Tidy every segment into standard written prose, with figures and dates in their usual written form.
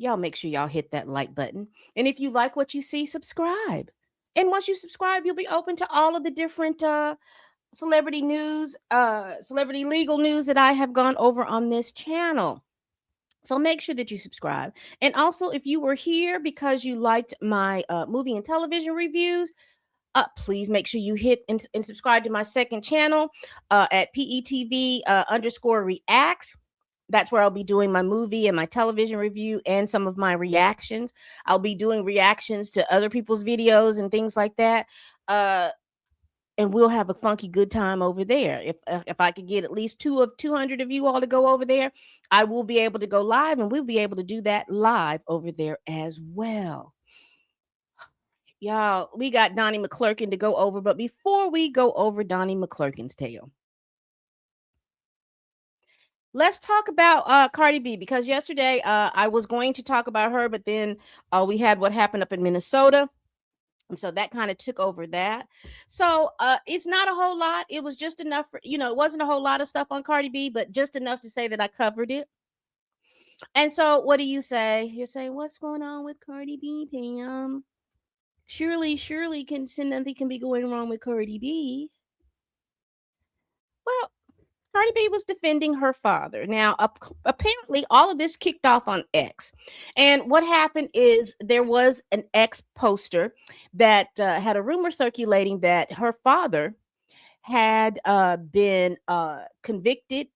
y'all make sure y'all hit that like button. And if you like what you see, subscribe. And once you subscribe, you'll be open to all of the different celebrity news, celebrity legal news that I have gone over on this channel. So make sure that you subscribe. And also, if you were here because you liked my movie and television reviews, please make sure you hit and subscribe to my second channel at PETV underscore reacts. That's where I'll be doing my movie and my television review and some of my reactions. I'll be doing reactions to other people's videos and things like that. Uh, and we'll have a funky good time over there. If I could get at least 200 of you all to go over there, I will be able to go live, and we'll be able to do that live over there as well. Y'all, we got Donnie McClurkin to go over, but before we go over Donnie McClurkin's tale, let's talk about Cardi B, because yesterday I was going to talk about her, but then we had what happened up in Minnesota. And so that kind of took over that. So it's not a whole lot. It was just enough for, it wasn't a whole lot of stuff on Cardi B, but just enough to say that I covered it. And so what do you say? You're saying, what's going on with Cardi B, Pam? Surely can nothing can be going wrong with Cardi B. Well, Cardi B was defending her father. Now, apparently, all of this kicked off on X. And what happened is there was an X poster that had a rumor circulating that her father had been convicted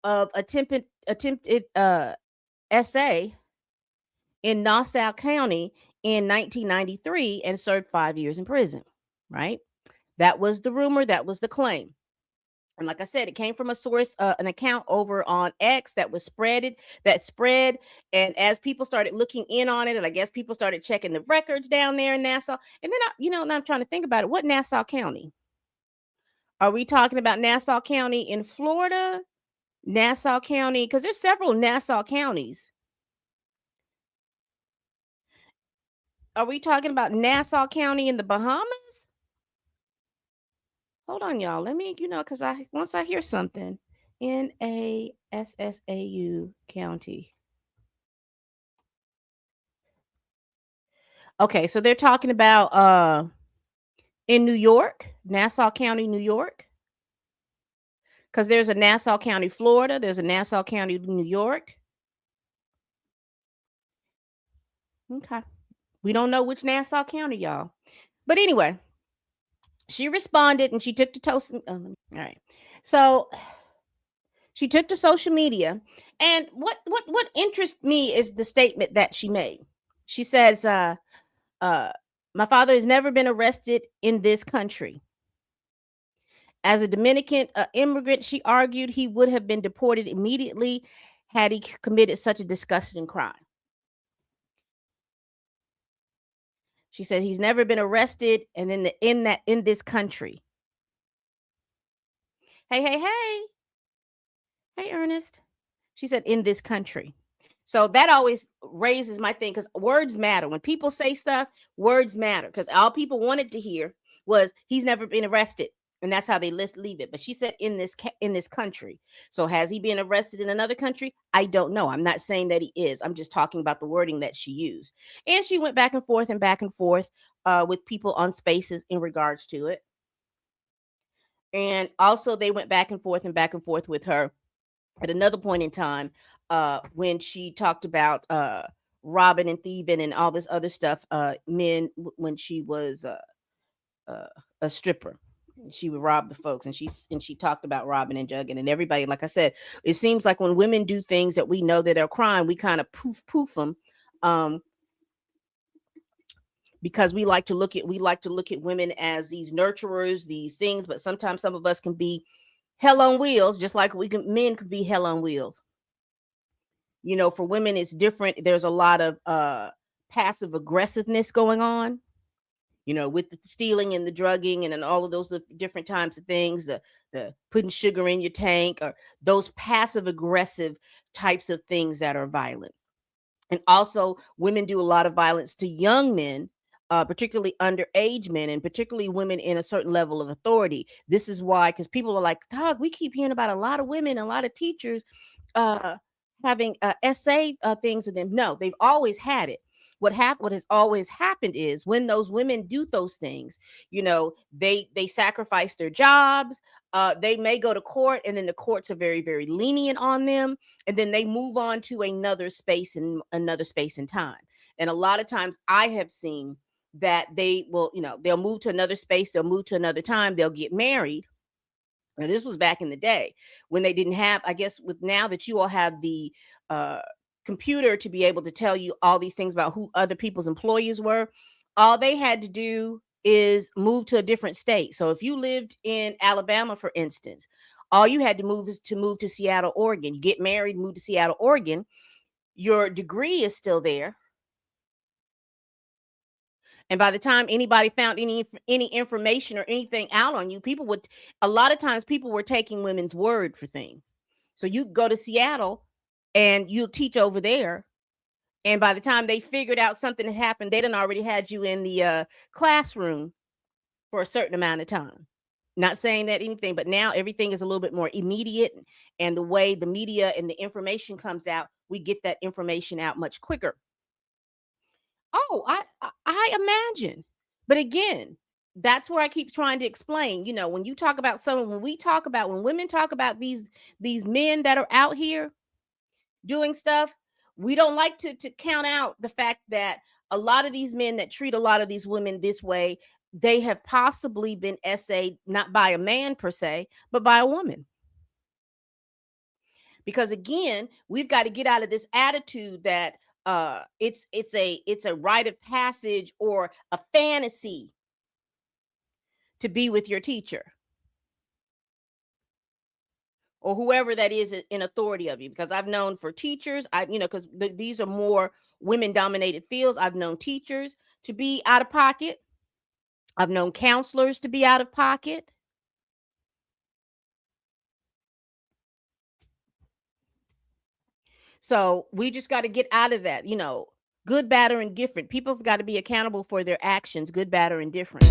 of attempted SA in Nassau County in 1993 and served 5 years in prison, right? That was the rumor. That was the claim. And like I said, it came from a source, an account over on X that spread. And as people started looking in on it, and I guess people started checking the records down there in Nassau. And then, now I'm trying to think about it. What Nassau County? Are we talking about Nassau County in Florida? Nassau County? Because there's several Nassau counties. Are we talking about Nassau County in the Bahamas? Hold on, y'all. Let me, because once I hear something, Nassau County. Okay, so they're talking about in New York, Nassau County, New York. Because there's a Nassau County, Florida. There's a Nassau County, New York. Okay. We don't know which Nassau County, y'all. But anyway, she responded and she took to toast. All right. So she took to social media. And what interests me is the statement that she made. She says, my father has never been arrested in this country. As a Dominican immigrant, she argued he would have been deported immediately had he committed such a disgusting crime. She said he's never been arrested, and in this country. Hey, Ernest. She said in this country. So that always raises my thing, because words matter. When people say stuff, words matter, because all people wanted to hear was he's never been arrested. And that's how they leave it. But she said in this country. So has he been arrested in another country? I don't know. I'm not saying that he is. I'm just talking about the wording that she used. And she went back and forth with people on Spaces in regards to it. And also they went back and forth with her at another point in time when she talked about robbing and thieving and all this other stuff, men, when she was a stripper. She would rob the folks, and she talked about robbing and jugging, and everybody, like I said, it seems like when women do things that we know that are crime, we kind of poof them, because we like to look at women as these nurturers, these things, but sometimes some of us can be hell on wheels, just like men could be hell on wheels. For women it's different. There's a lot of passive aggressiveness going on, with the stealing and the drugging and all of those different types of things, the putting sugar in your tank, or those passive aggressive types of things that are violent. And also women do a lot of violence to young men, particularly underage men, and particularly women in a certain level of authority. This is why, because people are like, dog, we keep hearing about a lot of women, a lot of teachers having essay things of them. No, they've always had it. What has always happened is when those women do those things, they sacrifice their jobs. They may go to court, and then the courts are very, very lenient on them, and then they move on to another space and time. And a lot of times I have seen that they'll move to another space, they'll move to another time, they'll get married. Now, this was back in the day when they didn't have, I guess, with now that you all have the uh, computer to be able to tell you all these things about who other people's employees were, all they had to do is move to a different state. So if you lived in Alabama, for instance, all you had to move is to move to Seattle, Oregon. You get married, move to Seattle, Oregon. Your degree is still there, and by the time anybody found any information or anything out on you, people would a lot of times people were taking women's word for things. So you go to Seattle and you'll teach over there, and by the time they figured out something had happened, they done already had you in the classroom for a certain amount of time. Not saying that anything, but now everything is a little bit more immediate, and the way the media and the information comes out, we get that information out much quicker. Oh, I imagine. But again, that's where I keep trying to explain. When you talk about someone, when women talk about these men that are out here doing stuff, we don't like to count out the fact that a lot of these men that treat a lot of these women this way, they have possibly been essayed not by a man per se, but by a woman. Because again, we've got to get out of this attitude that it's a rite of passage or a fantasy to be with your teacher or whoever that is in authority of you. Because I've known for teachers, because these are more women dominated fields, I've known teachers to be out of pocket. I've known counselors to be out of pocket. So we just got to get out of that, good, bad, or indifferent. People have got to be accountable for their actions, good, bad, or indifferent.